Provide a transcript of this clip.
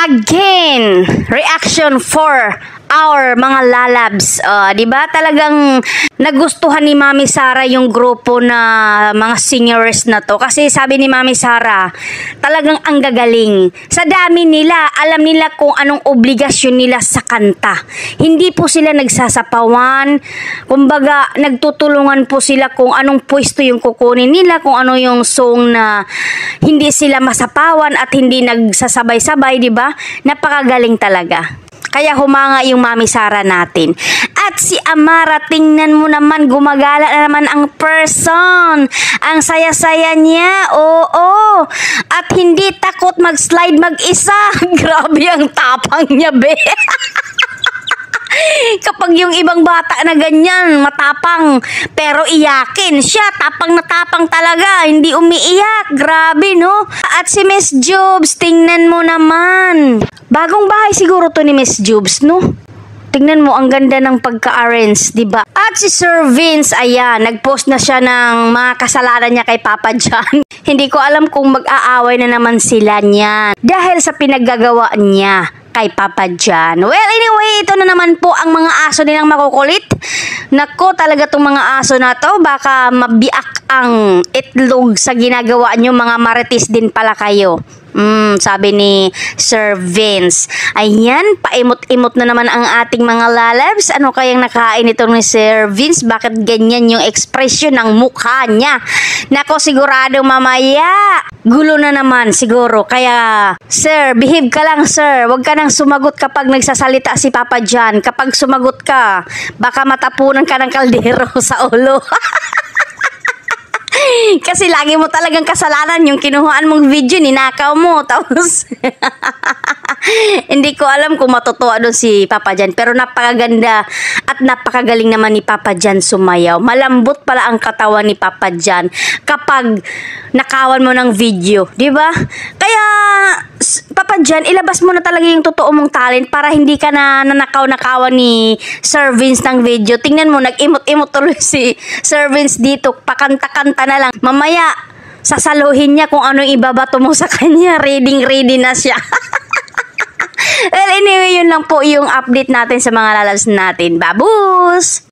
Again, reaction for our mga lalabs. Di ba? Talagang nagustuhan ni Mami Sara yung grupo na mga singers na to. Kasi sabi ni Mami Sara, talagang ang gagaling. Sa dami nila, alam nila kung anong obligasyon nila sa kanta. Hindi po sila nagsasapawan. Kumbaga, nagtutulungan po sila kung anong pwesto yung kukunin nila, kung ano yung song na hindi sila masapawan at hindi nagsasabay-sabay, di ba? Napakagaling talaga. Kaya humanga yung Mami Sara natin. At si Amara, tingnan mo naman, gumagala na naman ang person. Ang saya-saya niya, oo. At hindi takot mag-slide mag-isa. Grabe ang tapang niya, be. Kapag yung ibang bata na ganyan, matapang, pero iyakin siya, tapang na tapang talaga, hindi umiiyak, grabe no? At si Miss Jobs, tingnan mo naman. Bagong bahay siguro to ni Miss Jobs, no? Tingnan mo, ang ganda ng pagka-arrange, diba? At si Sir Vince, ayan, nag-post na siya ng mga kasalanan niya kay Papa John. Hindi ko alam kung mag-aaway na naman sila niyan dahil sa pinaggagawa niya kay Papa John. Well, anyway, ito na naman po ang mga aso nilang makukulit. Nako, talaga tong mga aso na to, baka mabiak ang itlog sa ginagawa nyo, mga marites din pala kayo. Sabi ni Sir Vince. Ayan, paimot-imot na naman ang ating mga lalabs. Ano kayang nakain ito ni Sir Vince? Bakit ganyan yung ekspresyon ng mukha niya? Nako, sigurado mamaya gulo na naman siguro. Kaya, sir, behave ka lang, sir. Huwag ka nang sumagot kapag nagsasalita si Papa John. Kapag sumagot ka, baka matapunan ka ng kaldero sa ulo. Kasi lagi mo talagang kasalanan yung kinuhaan mong video, ninakaw mo. Tapos, hindi ko alam kung matutuwa doon si Papa John. Pero napakaganda at napakagaling naman ni Papa John sumayaw. Malambot pala ang katawan ni Papa John kapag nakawan mo ng video. Diba? Kaya, Papa John, ilabas mo na talaga yung totoo mong talent para hindi ka na nanakaw-nakawan ni Sir Vince ng video. Tingnan mo, nag-imot-imot tuloy si Sir Vince dito. Pakanta-kanta na lang. Mamaya, sasaluhin niya kung ano ibabato mo sa kanya. Ready na siya. Well, anyway, yun lang po yung update natin sa mga lalabs natin. Babus!